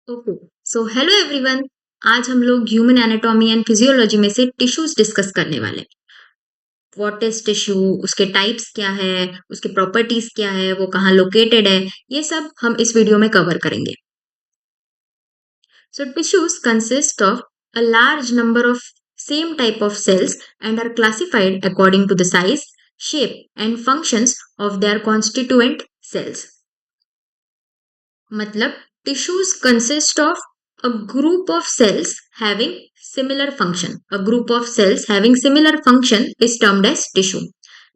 Okay. So hello everyone. आज हम लोग ह्यूमन एनाटॉमी एंड फिजियोलॉजी में से टिश्यूज डिस्कस करने वाले हैं। व्हाट इज टिश्यू, उसके टाइप्स क्या है, उसके प्रॉपर्टीज क्या है, वो कहाँ लोकेटेड है, ये सब हम इस वीडियो में कवर करेंगे। So tissues consist of a large number of same type of cells and are classified according to the size, shape and functions of their constituent cells. मतलब tissues consist of a group of cells having similar function. A group of cells having similar function is termed as tissue.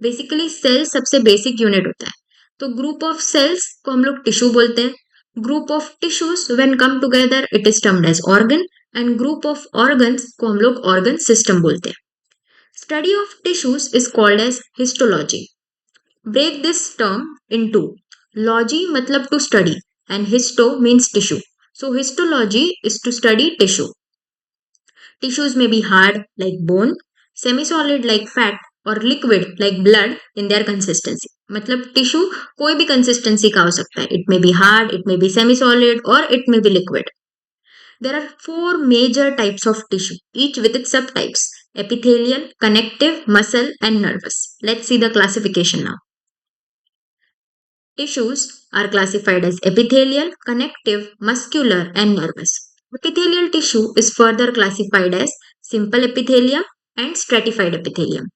Basically cell सबसे basic unit होता है, तो group of sales को हम लोग tissue बोलते हैं। Group of tissues when come together it is termed as organ, and group of organs को हम लोग ऑर्गन सिस्टम बोलते हैं। Study of tissues is called as histology. Break this term into logy matlab to study and histo means tissue. So histology is to study tissue. Tissues may be hard like bone, semi-solid like fat or liquid like blood in their consistency. मतलब tissue कोई भी consistency का हो सकता है. It may be hard, it may be semi solid और it may be liquid. There are four major types of tissue, each with its subtypes: epithelial, connective, muscle, and nervous. Let's see the classification now. Tissues are classified as epithelial, connective, muscular, and nervous. Epithelial tissue is further classified as simple epithelium and stratified epithelium.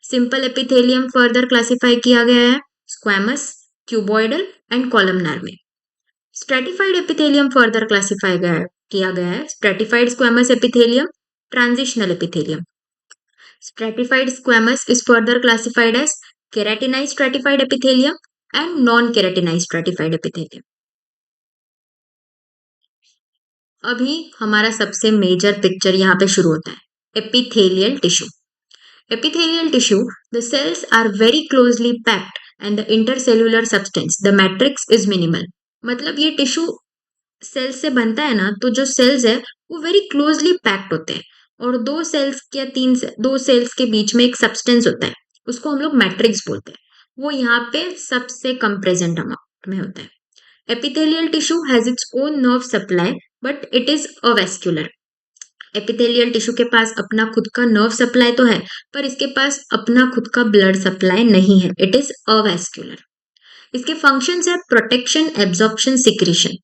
Simple epithelium further classify किया गया है squamous, cuboidal, and columnar में. Stratified epithelium further classify किया गया है stratified squamous epithelium, transitional epithelium. Stratified squamous is further classified as keratinized stratified epithelium and non-keratinized stratified epithelium. अभी हमारा सबसे मेजर पिक्चर यहाँ पे शुरू होता है, epithelial tissue. Epithelial tissue, the cells are very closely packed and the intercellular substance, the matrix is minimal. मतलब ये टिश्यू सेल्स से बनता है ना, तो जो सेल्स है वो वेरी क्लोजली पैक्ड होते हैं और दो सेल्स या दो सेल्स के बीच में एक सब्सटेंस होता है, उसको हम लोग मैट्रिक्स बोलते हैं. वो यहाँ पे सबसे कम प्रेजेंट अमाउंट में होता है. epithelial tissue has its own nerve supply but it is avascular. Epithelial tissue के पास अपना खुद का नर्व सप्लाई तो है, पर इसके पास अपना खुद का ब्लड सप्लाई नहीं है. It is avascular. इसके फंक्शंस है प्रोटेक्शन, एब्जॉर्प्शन, सिक्रीशन.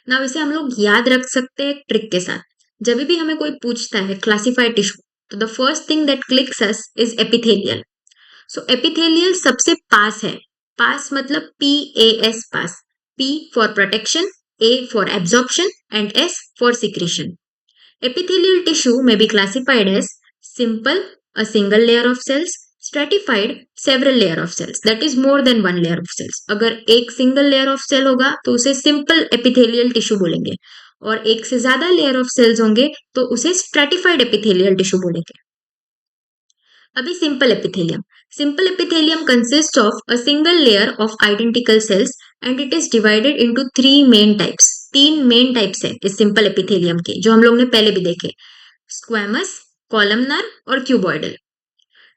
ना इसे हम लोग याद रख सकते हैं ट्रिक के साथ. जब भी हमें कोई पूछता है क्लासिफाइड टिश्यू, तो the first thing that clicks us is epithelial. So epithelial सबसे पास है. पास मतलब PAS, pass. P for protection, A for absorption, and S for secretion. Epithelial tissue may be classified as simple, a single layer of cells, stratified, several layer of cells. That is more than one layer of cells. अगर एक single layer of cell होगा तो उसे simple epithelial tissue बोलेंगे, और एक से ज्यादा layer of cells होंगे तो उसे stratified epithelial tissue बोलेंगे. अभी simple epithelium consists of a single layer of identical cells and it is divided into three main types. तीन मेन टाइप्स है इस सिंपल एपिथेलियम के, जो हम लोग ने पहले भी देखे: स्क्वेमस, कॉलमनर और cuboidal.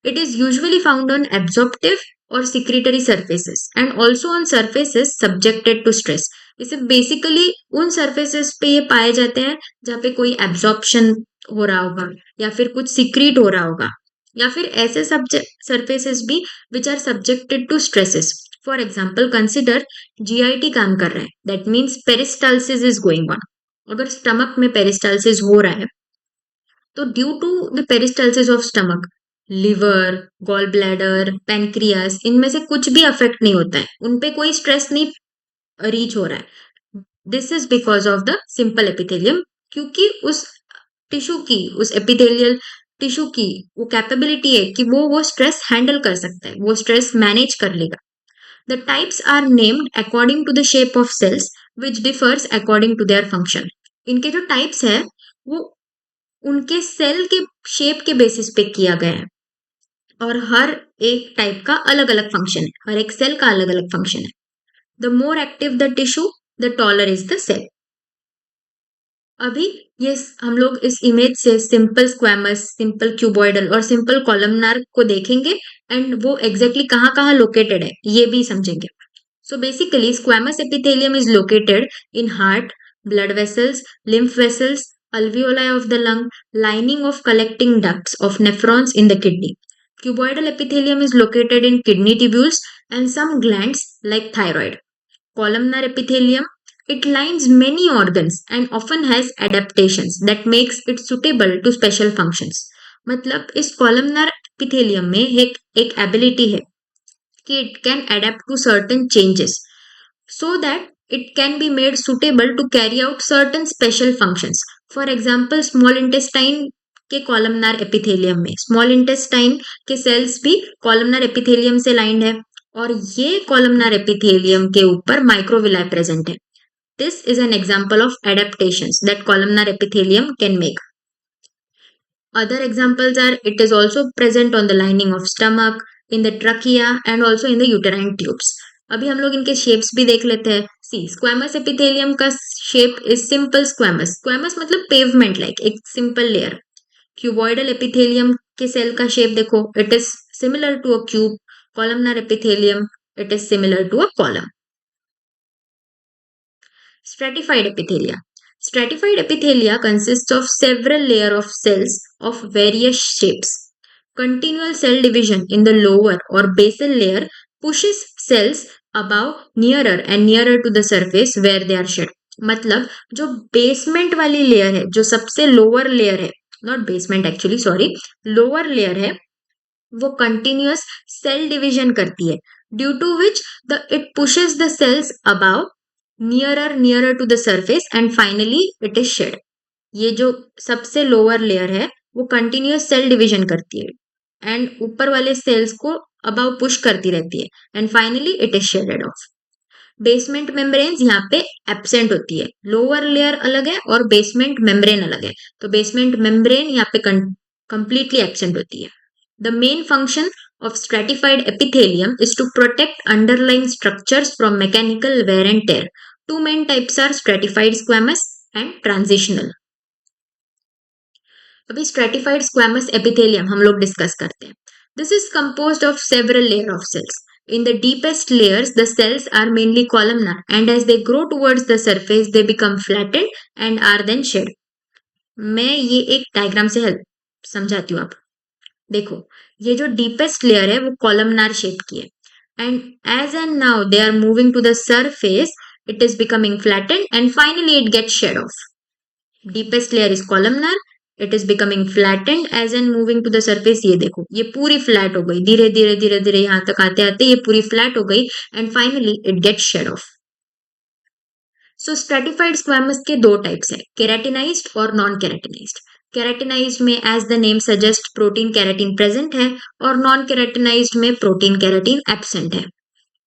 It is usually found on absorptive और secretory surfaces and also on surfaces subjected to stress. इसे बेसिकली उन सरफेसेस पे ये पाए जाते हैं जहाँ पे कोई एब्जॉर्प्शन हो रहा होगा या फिर कुछ सिक्रीट हो रहा होगा, या फिर ऐसे सरफेसेस भी which are subjected to stresses. For example consider GIT काम कर रहा है, that means peristalsis is going on. अगर स्टमक में पेरिस्टालसिस हो रहा है तो due to the peristalsis of stomach, liver, gall bladder, pancreas, इनमें से कुछ भी अफेक्ट नहीं होता है, उनपे कोई स्ट्रेस नहीं रीच हो रहा है. This is because of the simple epithelium, क्योंकि उस टिश्यू की, उस एपिथेलियल टिश्यू की वो कैपेबिलिटी है कि वो स्ट्रेस हैंडल कर सकता है, वो स्ट्रेस मैनेज कर लेगा. The types are named according to the shape of cells which differs according to their function. इनके जो टाइप्स है वो उनके सेल के शेप के बेसिस पे किया गया है, और हर एक टाइप का अलग अलग फंक्शन है, हर एक सेल का अलग अलग फंक्शन है. The more active the tissue, the taller is the cell. अभी ये हम लोग इस इमेज से सिंपल स्क्वेमस, सिंपल क्यूबॉइडल और सिंपल कॉलमनार को देखेंगे एंड वो एग्जैक्टली कहाँ कहाँ लोकेटेड है ये भी समझेंगे. So basically squamous epithelium is located in heart, blood vessels, lymph vessels, alveoli of the lung, lining of collecting ducts of nephrons in the kidney. Cuboidal epithelium is located in kidney tubules and some glands like thyroid. Columnar epithelium, it lines many organs and often has adaptations that makes it suitable to special functions. मतलब इस columnar epithelium में एक ability है कि it can adapt to certain changes so that it can be made suitable to carry out certain special functions. For example, small intestine के columnar epithelium में small intestine के cells भी columnar epithelium से lined है और ये columnar epithelium के ऊपर microvilli present है. This is an example of adaptations that columnar epithelium can make. Other examples are it is also present on the lining of stomach, in the trachea and also in the uterine tubes. अभी हम लोग इनके shapes भी देख लेते हैं. See squamous epithelium का shape is simple squamous. Squamous मतलब पेवमेंट लाइक एक सिंपल लेयर. क्यूबॉइडल एपिथेलियम के सेल का शेप देखो, it is similar to a cube. Columnar epithelium, it is similar to a column. Stratified epithelia. Stratified epithelia consists of several layers of cells of various shapes. Continual cell division in the lower or basal layer pushes cells above nearer and nearer to the surface where they are shed. मतलब जो basement वाली layer है, जो सबसे lower layer है, not basement actually, sorry, lower layer है, वो continuous cell division करती है, due to which the it pushes the cells above nearer to the surface and finally it is shed. ये जो सबसे लोअर लेयर है वो कंटिन्यूअस सेल डिवीजन करती है एंड ऊपर वाले सेल्स को अबाव पुश करती रहती है and finally it is shaded of. Basement membranes यहाँ पे एब्सेंट होती है. लोअर लेयर अलग है और बेसमेंट मेम्ब्रेन अलग है, तो बेसमेंट मेम्ब्रेन यहाँ पे कंप्लीटली एब्सेंट होती है. The main function of stratified epithelium is to protect underlying structures from mechanical wear and tear. Two main types are stratified squamous and transitional. अभी stratified squamous epithelium हम लोग discuss करते हैं. This is composed of several layers of cells. In the deepest layers, the cells are mainly columnar, and as they grow towards the surface, they become flattened and are then shed. मैं ये एक diagram से help समझाती हूँ. आप देखो, ये जो डीपेस्ट लेयर है वो कॉलमनार शेप की है and as and now they are moving to the surface, it is becoming flattened and finally it gets shed off. Deepest layer is columnar, it is becoming flattened as and moving to the surface. ये देखो, ये पूरी flat हो गई, धीरे धीरे धीरे धीरे यहाँ तक आते आते ये पूरी फ्लैट हो गई and finally it gets shed off. So stratified squamous के दो टाइप्स है, केराटिनाइज्ड और नॉन केराटिनाइज्ड. केराटिनाइज्ड में as the name suggest protein keratin present है और नॉन केराटिनाइज्ड में प्रोटीन केराटिन एब्सेंट है.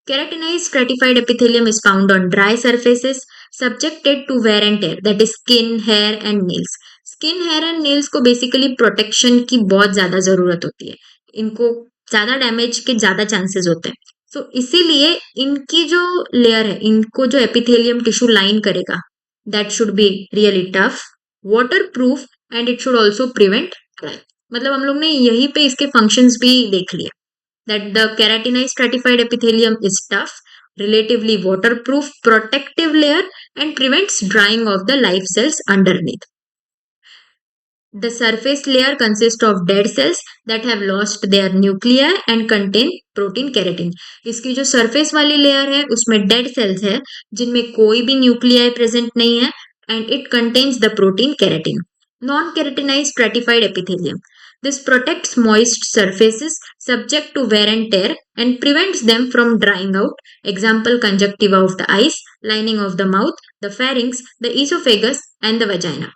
Keratinized stratified epithelium is found on dry surfaces subjected to wear and tear, that is skin, hair and nails. Skin, hair and nails को basically protection की बहुत ज्यादा जरूरत होती है. इनको ज्यादा डैमेज के ज्यादा चांसेस होते हैं. तो इसीलिए इनकी जो लेयर है, इनको जो एपिथेलियम टिश्यू लाइन करेगा, that should be really tough, water proof and it should also prevent dry. मतलब हम लोग ने यहीं पे इसके फंक्शंस भी देख लिए. That the keratinized stratified epithelium is tough, relatively waterproof, protective layer and prevents drying of the live cells underneath. The surface layer consists of dead cells that have lost their nuclei and contain protein keratin. इसकी जो surface वाली layer है उसमें dead cells है जिनमें कोई भी nuclei present नहीं है and it contains the protein keratin. Non-keratinized stratified epithelium. This protects moist surfaces subject to wear and tear and prevents them from drying out. Example, conjunctiva of the eyes, lining of the mouth, the pharynx, the esophagus and the vagina.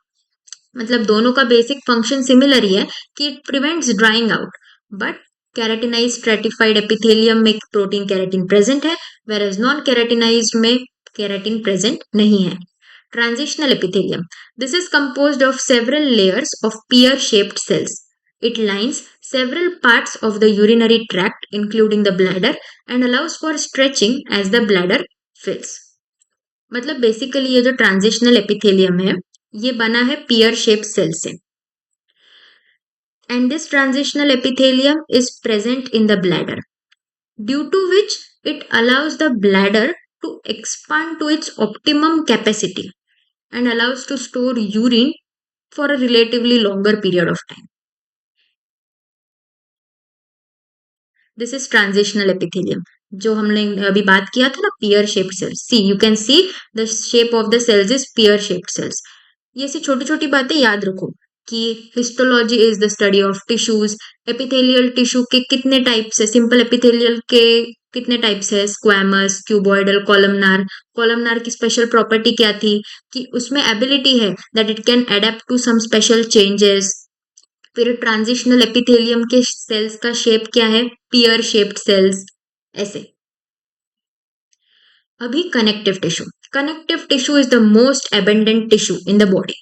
मतलब दोनों का basic function similar ही है कि it prevents drying out, but keratinize stratified epithelium में protein keratin present है, whereas non keratinized में keratin present नहीं है. Transitional epithelium. This is composed of several layers of pear-shaped cells. It lines several parts of the urinary tract, including the bladder, and allows for stretching as the bladder fills. मतलब basically ये जो transitional epithelium है ये बना है pear shaped cell से. And this transitional epithelium is present in the bladder, due to which it allows the bladder to expand to its optimum capacity. and allows to store urine for a relatively longer period of time. This is transitional epithelium, जो हमने अभी बात किया था ना, pear shaped cells. See you can see the shape of the cells is pear shaped cells. ये ऐसी छोटी छोटी बातें याद रखो कि histology is the study of tissues. Epithelial tissue के कितने टाइप्स है, सिंपल एपिथेलियल के कितने टाइप्स है, स्क्वैमस, क्यूबॉइडल, कॉलमनार. कॉलमनार की स्पेशल प्रॉपर्टी क्या थी कि उसमें एबिलिटी है that it can adapt to some special changes. फिर ट्रांजिशनल एपिथेलियम के सेल्स का शेप क्या है, पियर शेप्ड सेल्स. ऐसे. अभी connective tissue. Connective tissue is the most abundant tissue in the body.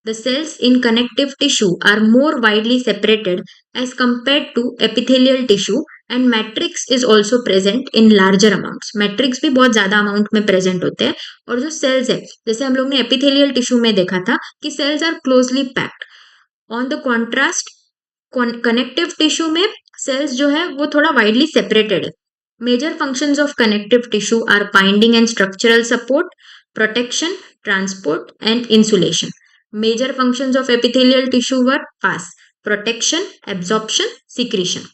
The cells in connective tissue are more widely separated as compared to epithelial tissue and matrix is also present in larger amounts. Matrix भी बहुत ज्यादा amount में present होते हैं. और जो sales है, जैसे हम लोग ने एपिथेलियल टिश्यू में देखा था कि cells are closely packed. On the contrast connective tissue में सेल्स जो है वो थोड़ा वाइडली सेपरेटेड है. Major functions of connective tissue are binding and structural support, protection, transport and insulation. Major functions of epithelial tissue were pass, protection, absorption, secretion.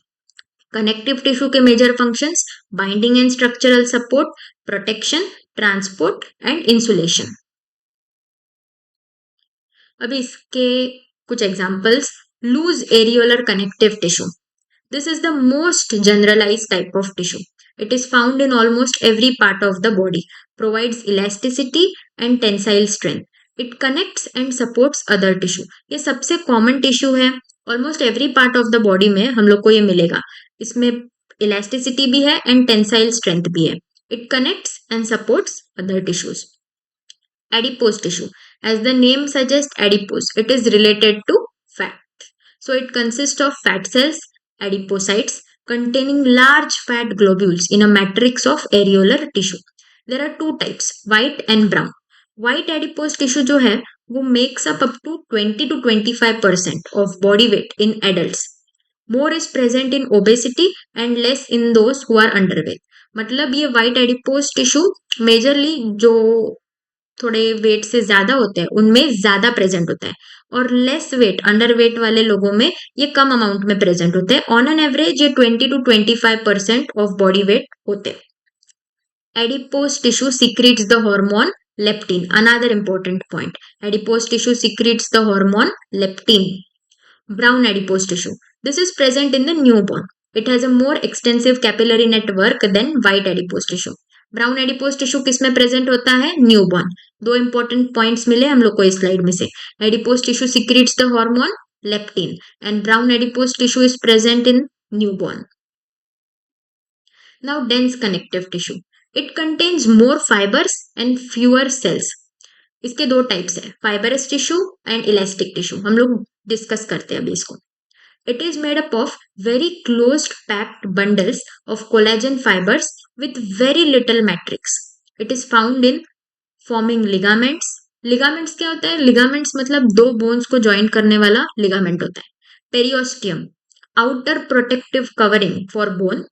Connective tissue के major functions binding and structural support, protection, transport and insulation. अभी इसके कुछ examples. Loose areolar connective tissue. This is the most generalized type of tissue. It is found in almost every part of the body, provides elasticity and tensile strength. It connects and supports other tissue. ये सबसे common tissue है. Almost every part of the body में हम लोग को ये मिलेगा. इसमें इलास्टिसिटी भी है एंड टेंसाइल स्ट्रेंथ भी है. It connects and supports other tissues. Adipose tissue. As the name suggest adipose, it is related to fat. So it consist of fat cells, adipocytes, containing large fat globules in a matrix of areolar tissue. There are two types, white and brown. White adipose tissue जो है वो makes up to 20 to 25% of body weight in adults. More is present in obesity and less in those who are underweight. मतलब ये white adipose tissue majorly जो थोड़े wait से ज्यादा होते हैं उनमें ज्यादा प्रेजेंट होता है, और लेस वेट अंडरवेट वाले लोगों में ये कम अमाउंट में प्रेजेंट होते हैं. ऑन एन एवरेज ये 20 to 25% ऑफ बॉडी वेट होते हैं. Adipose tissue secretes the hormone leptin. Another important point. Adipose tissue secretes the hormone leptin. Brown adipose tissue. This is present in the newborn. It has a more extensive capillary network than white adipose tissue. Brown adipose tissue किसमें present होता है, newborn. दो important points मिले हम लोग को इस slide में से. Adipose tissue secretes the hormone leptin and brown adipose tissue is present in newborn. Now dense connective tissue. It contains more fibres and fewer cells. इसके दो टाइप्स है, fibrous tissue and elastic tissue. हम लोग discuss करते हैं अभी इसको. It is made up of very closed packed bundles of collagen fibers with very little matrix. It is found in forming ligaments. Ligaments क्या होता है, ligaments मतलब दो bones को join करने वाला ligament होता है. Periosteum, outer protective covering for bone,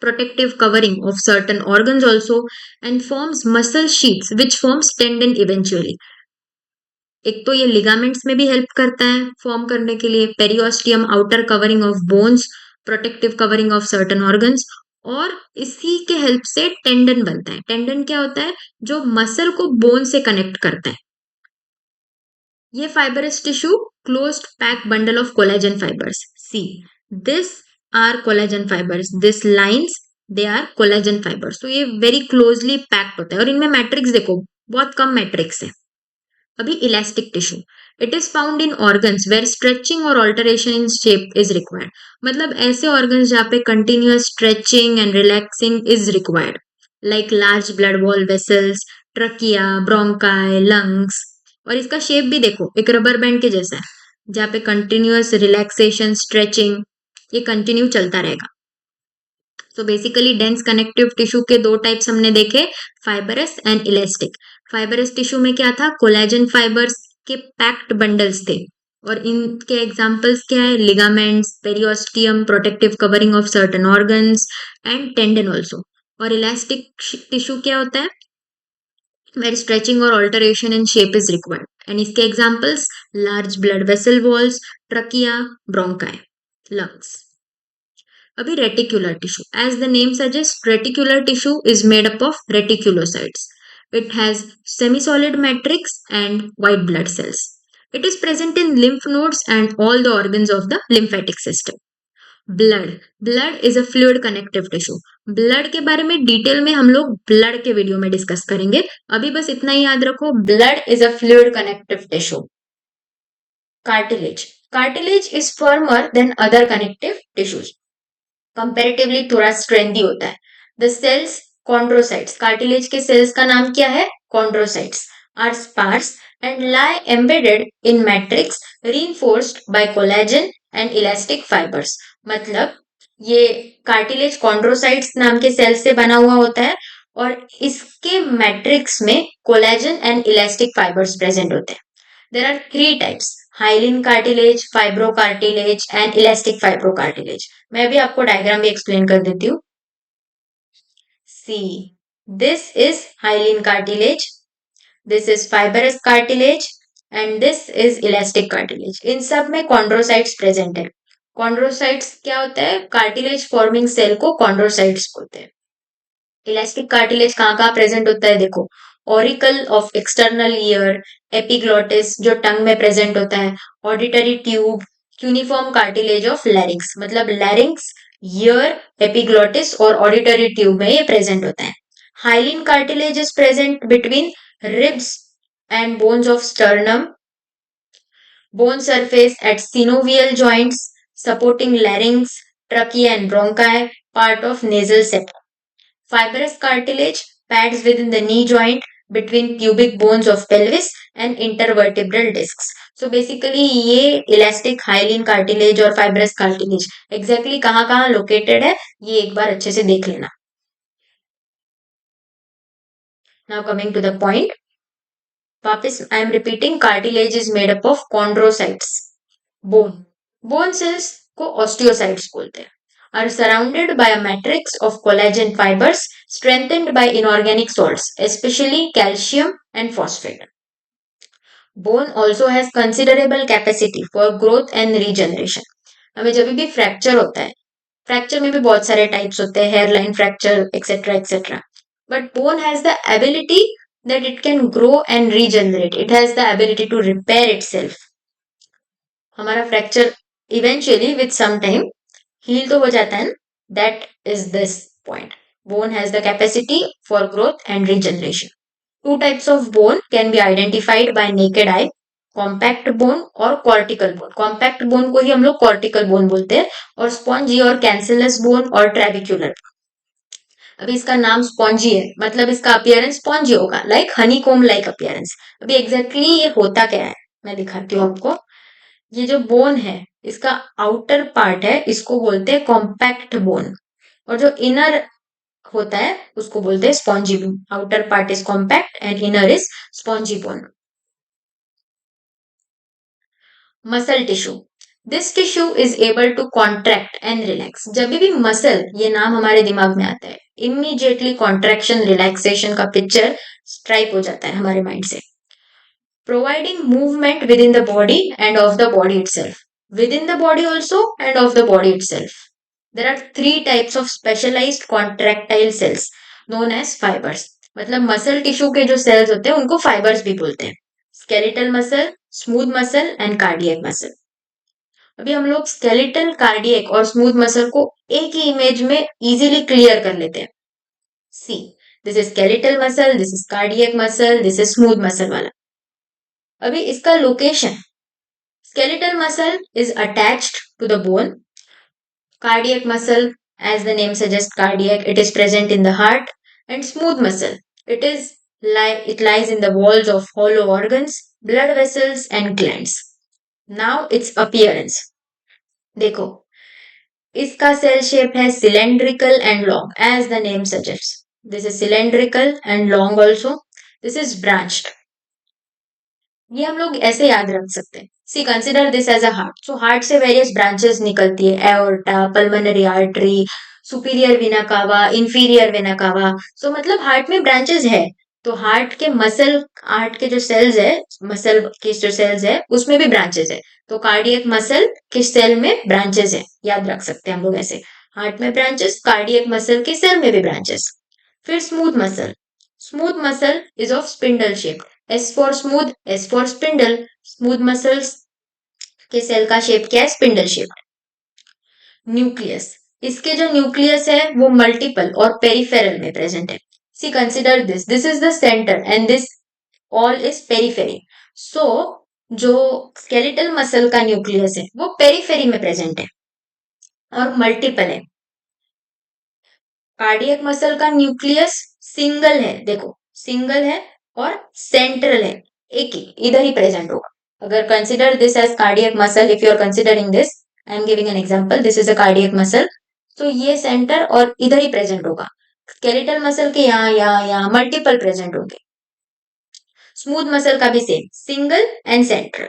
protective covering of certain organs also, and forms muscle sheaths which forms tendon eventually. एक तो ये लिगामेंट्स में भी हेल्प करता है फॉर्म करने के लिए. Periosteum, outer covering of bones, protective covering of certain organs, और इसी के हेल्प से टेंडन बनता है. टेंडन क्या होता है, जो मसल को बोन से कनेक्ट करता है. ये fibrous tissue closed pack bundle of collagen fibres. See this are collagen fibres, this lines they are collagen fibres. तो ये वेरी क्लोजली पैक्ड होता है, और इनमें मैट्रिक्स देखो बहुत कम मैट्रिक्स है. अभी elastic tissue. It is found in organs where stretching और alteration in shape is required. मतलब ऐसे ऑर्गन्स जहाँ पे continuous stretching and relaxing is required, like large blood wall vessels, trachea, bronchi, lungs. और इसका शेप भी देखो एक रबर बैंड के जैसा है, जहाँ पे कंटिन्यूअस रिलैक्सेशन, स्ट्रेचिंग ये कंटिन्यू चलता रहेगा. तो बेसिकली डेंस कनेक्टिव टिश्यू के दो टाइप्स हमने देखे, fibrous and elastic. Fibrous tissue में क्या था, कोलेजन फाइबर्स के पैक्ड बंडल्स थे, और इनके एग्जांपल्स क्या है, ligaments, periosteum, protective covering of certain organs and tendon also. और इलास्टिक टिश्यू क्या होता है, where stretching or alteration in shape is required. And इसके examples large blood vessel walls, trachea, bronchi, lungs. अभी reticular tissue. As the name suggests, reticular tissue is made up of reticulocytes. It has semi-solid matrix and white blood cells. It is present in lymph nodes and all the organs of the lymphatic system. Blood is a fluid connective tissue. Blood के बारे में detail में हम लोग blood के video में discuss करेंगे. अभी बस इतना ही याद रखो, blood is a fluid connective tissue. Cartilage is firmer than other connective tissues. Comparatively थोड़ा स्ट्रेंथी होता है. द सेल्स कॉन्ड्रोसाइट्स, कार्टिलेज के सेल्स का नाम क्या है? Chondrocytes are sparse and lie embedded in matrix reinforced by collagen and elastic fibers. मतलब ये कार्टिलेज कॉन्ड्रोसाइट्स नाम के सेल से बना हुआ होता है और इसके मैट्रिक्स में collagen and elastic fibres present होते हैं. There are 3 types: hyaline cartilage, fibrocartilage and elastic fibrocartilage. मैं भी आपको डायग्राम भी एक्सप्लेन कर देती हूँ. See, this is hyaline cartilage, this is fibrous cartilage and this is elastic cartilage. इन सब में कॉन्ड्रोसाइट्स प्रेजेंट है. कॉन्ड्रोसाइट्स क्या होता है? कार्टिलेज फॉर्मिंग सेल को कॉन्ड्रोसाइट्स बोलते हैं. इलास्टिक कार्टिलेज कहाँ प्रेजेंट होता है? देखो, auricle of external ear, epiglottis जो टंग में प्रेजेंट होता है, auditory tube, cuneiform cartilage of larynx, मतलब लैरिंक्स, ईयर, एपिग्लोटिस और ऑडिटरी ट्यूब में ये प्रेजेंट होता है. Hyaline cartilage is present between ribs and bones of sternum, bone surface at synovial joints, supporting larynx, trachea and bronchi, part of nasal septum. Fibrous cartilage pads within the knee joint between pubic bones of pelvis and intervertebral discs. So basically ये elastic hyaline cartilage और fibrous cartilage exactly कहाँ located है, ये एक बार अच्छे से देख लेना. Now coming to the point, वापस I am repeating, cartilage is made up of chondrocytes. Bone cells को osteocytes बोलते हैं. Are surrounded by a matrix of collagen fibers strengthened by inorganic salts, especially calcium and phosphate. Bone also has considerable capacity for growth and regeneration. हमें जब भी fracture होता है, fracture में भी बहुत सारे टाइप्स होते हैं, hairline fracture etcetera etcetera, but bone has the ability that it can grow and regenerate. It has the ability to repair itself. हमारा fracture eventually with some time heal तो हो जाता है. That is this point. Bone has the capacity for growth and regeneration. 2 types of bone can be identified by naked eye. Compact bone और cortical bone. Compact bone को ही हम लोग cortical bone बोलते हैं, और स्पॉन्जी और कैंसिलस बोन और ट्रेबिक्युलर. अभी इसका नाम स्पॉन्जी है, मतलब इसका अपीयरेंस स्पॉन्जी होगा, लाइक हनी कोम लाइक अपीयरेंस. अभी एग्जैक्टली ये होता क्या है मैं दिखाती हूँ आपको. ये जो बोन है, इसका आउटर पार्ट है, इसको बोलते हैं कॉम्पैक्ट बोन, और जो इनर होता है उसको बोलते हैं spongy bone. Outer part is compact and inner is spongy bone. Muscle tissue. This tissue is able to contract and relax. जब भी मसल ये नाम हमारे दिमाग में आता है, इमीडिएटली कॉन्ट्रैक्शन रिलैक्सेशन का पिक्चर स्ट्राइक हो जाता है हमारे माइंड से. Providing movement within the body and of the body itself. Within the body also and of the body itself. There are 3 types of specialised contractile cells known as fibres. मतलब muscle tissue के जो sales होते हैं उनको fibres भी बोलते हैं. Skeletal muscle, smooth muscle and cardiac muscle. अभी हम लोग स्केलेटल, कार्डियक और स्मूथ मसल को एक ही इमेज में इजीली क्लियर कर लेते हैं. See, this is skeletal muscle, this is cardiac muscle, this is smooth muscle वाला. अभी इसका location, skeletal muscle is attached to the bone. Cardiac muscle, as the name suggests, cardiac, it is present in the heart. And smooth muscle, it lies in the walls of hollow organs, blood vessels and glands. Now its appearance. देखो, इसका cell shape है cylindrical and long, as the name suggests. This is cylindrical and long also. This is branched. ये हम लोग ऐसे याद रख सकते हैं. See, consider this as a heart. So heart से various branches निकलती है, aorta, pulmonary artery, superior vena cava, inferior vena cava. So मतलब heart में branches है. तो हार्ट के जो सेल्स है, मसल के जो सेल्स है उसमें भी ब्रांचेस है। तो कार्डियक मसल के सेल में ब्रांचेस है, याद रख सकते हैं हम लोग ऐसे। हार्ट में ब्रांचेस, कार्डियक मसल के सेल में भी ब्रांचेस। फिर smooth muscle is of spindle shape. S for smooth, S for spindle. Smooth muscles के सेल का शेप क्या है? Spindle shape. न्यूक्लियस, इसके जो न्यूक्लियस है वो मल्टीपल और पेरिफेरल में प्रेजेंट है। See consider this is the centre and this all is periphery. So जो स्केलेटल मसल का न्यूक्लियस है वो पेरीफेरी में प्रेजेंट है और मल्टीपल है। कार्डियक मसल का न्यूक्लियस सिंगल है, देखो सिंगल है और सेंट्रल है, एक ही इधर ही प्रेजेंट होगा। अगर consider this as cardiac muscle, if you are considering this, I am giving an example, this is a cardiac muscle, तो ये सेंटर और इधर ही प्रेजेंट होगा। स्केलेटल मसल के यहाँ मल्टीपल प्रेजेंट होंगे। स्मूथ मसल का भी सेम, सिंगल एंड सेंट्रल।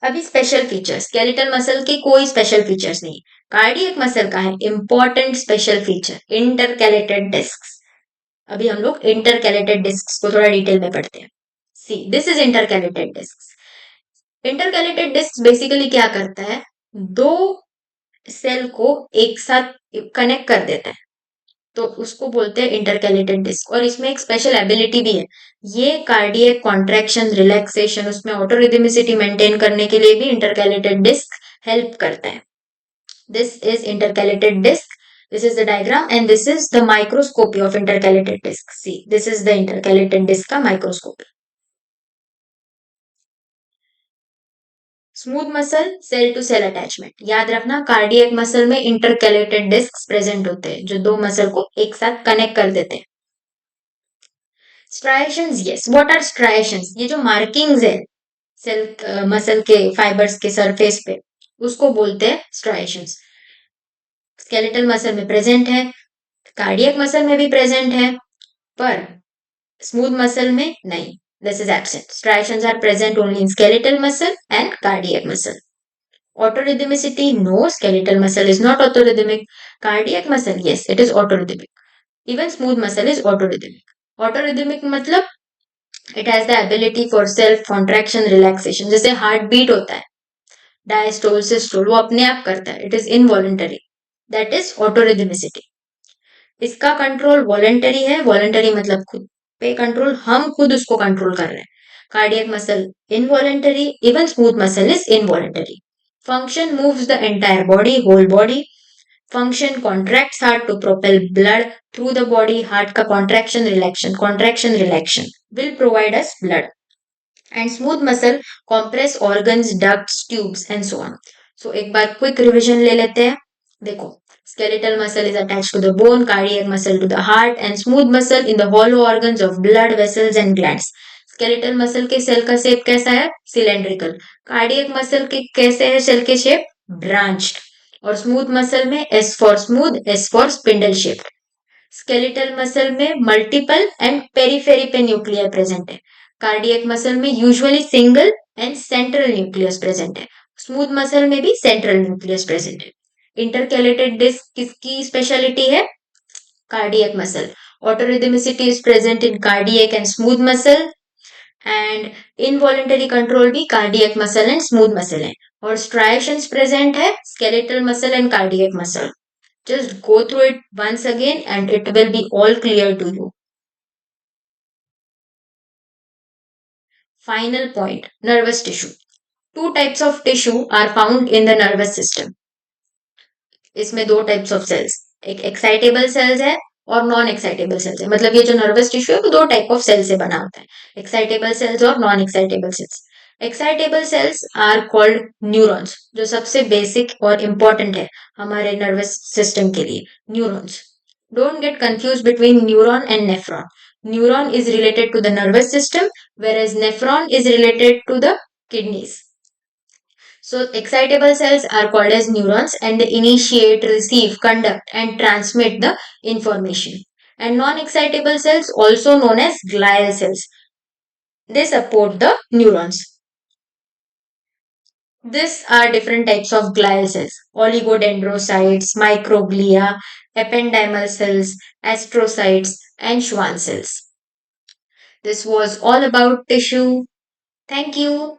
अभी स्पेशल फीचर्स, स्केलेटल मसल के कोई स्पेशल फीचर्स नहीं। कार्डियक मसल का है important special feature, intercalated disc. अभी हम लोग इंटरकैलेटेड डिस्क को थोड़ा डिटेल में पढ़ते हैं। See this is intercalated disc. Intercalated disc basically क्या करता है? दो सेल को एक साथ कनेक्ट कर देता है, तो उसको बोलते हैं इंटरकैलेटेड डिस्क। और इसमें एक स्पेशल एबिलिटी भी है, ये कार्डियक कॉन्ट्रैक्शन, रिलैक्सेशन, उसमें ऑटोरिदमिसिटी मेंटेन करने के लिए भी इंटरकैलेटेड डिस्क हेल्प करता है। This is intercalated disc, this is the diagram and this is the microscopy of intercalated disc. See, this is the intercalated disc का microscopy. Smooth muscle, cell to cell attachment, याद रखना cardiac muscle में intercalated disc present होते हैं जो दो muscle को एक साथ कनेक्ट कर देते हैं। Striations, yes, what are striations? ये जो मार्किंग्स है सेल मसल के फाइबर्स के सरफेस पे, उसको बोलते हैं स्ट्राइएशंस। स्केलेटल मसल में प्रेजेंट है, कार्डियक मसल में भी प्रेजेंट है, पर स्मूथ मसल में नहीं, this is absent. Striations are present only in skeletal muscle and cardiac muscle. Autorhythmicity, no, skeletal muscle is not autorhythmic. Cardiac muscle, yes, it is autorhythmic. Even smooth muscle is autorhythmic. Autorhythmic मतलब it has the ability for self contraction, relaxation. जैसे heart beat होता है, diastole systole, वो अपने आप करता है, it is involuntary. That is autorhythmicity. इसका कंट्रोल वॉलेंटरी है, वॉलेंटरी मतलब खुद पे कंट्रोल, हम खुद उसको कंट्रोल कर रहे हैं। Cardiac muscle involuntary, even smooth muscle is involuntary. Function moves the entire body, whole body. Function contracts heart to propel blood through the body. Heart का contraction relaxation will provide us blood. And smooth muscle compress organs, ducts, tubes and so on. So एक बार quick revision ले लेते हैं। देखो, skeletal muscle is attached to the bone, cardiac muscle to the heart, and smooth muscle in the hollow organs of blood vessels and glands. skeletal muscle के cell का shape कैसा है? सिलेंड्रिकल। कार्डियक मसल के कैसे है cell के shape? Branched. और smooth muscle में S for smooth, S for spindle shape. Skeletal muscle में मल्टीपल एंड पेरीफेरी पे न्यूक्लियर प्रेजेंट है। कार्डियक मसल में usually single and central nucleus present है। स्मूथ मसल में भी सेंट्रल न्यूक्लियस प्रेजेंट है। इंटरकैलेटेड डिस्क किसकी स्पेशलिटी है? Cardiac muscle. Autorhythmicity is present in cardiac and smooth muscle, and involuntary control भी cardiac muscle and smooth muscle है। और striations present है skeletal muscle and cardiac muscle. Just go through it once again and it will be all clear to you. Final point, nervous tissue. Two types of tissue are found in the nervous system. इसमें दो types of sales, एक excitable sales है और non excitable sales है। मतलब ये जो nervous tissue है वो दो टाइप ऑफ सेल से बना होता है, एक्साइटेबल सेल्स और non excitable cells. Excitable cells are called neurons, जो सबसे बेसिक और इंपॉर्टेंट है हमारे नर्वस सिस्टम के लिए, neurons. Don't get confuse between neuron and nephron. Neuron is related to the nervous system, whereas nephron is related to the kidneys. So excitable cells are called as neurons and they initiate, receive, conduct and transmit the information. And non-excitable cells, also known as glial cells, they support the neurons. These are different types of glial cells: oligodendrocytes, microglia, ependymal cells, astrocytes and Schwann cells. This was all about tissue. Thank you.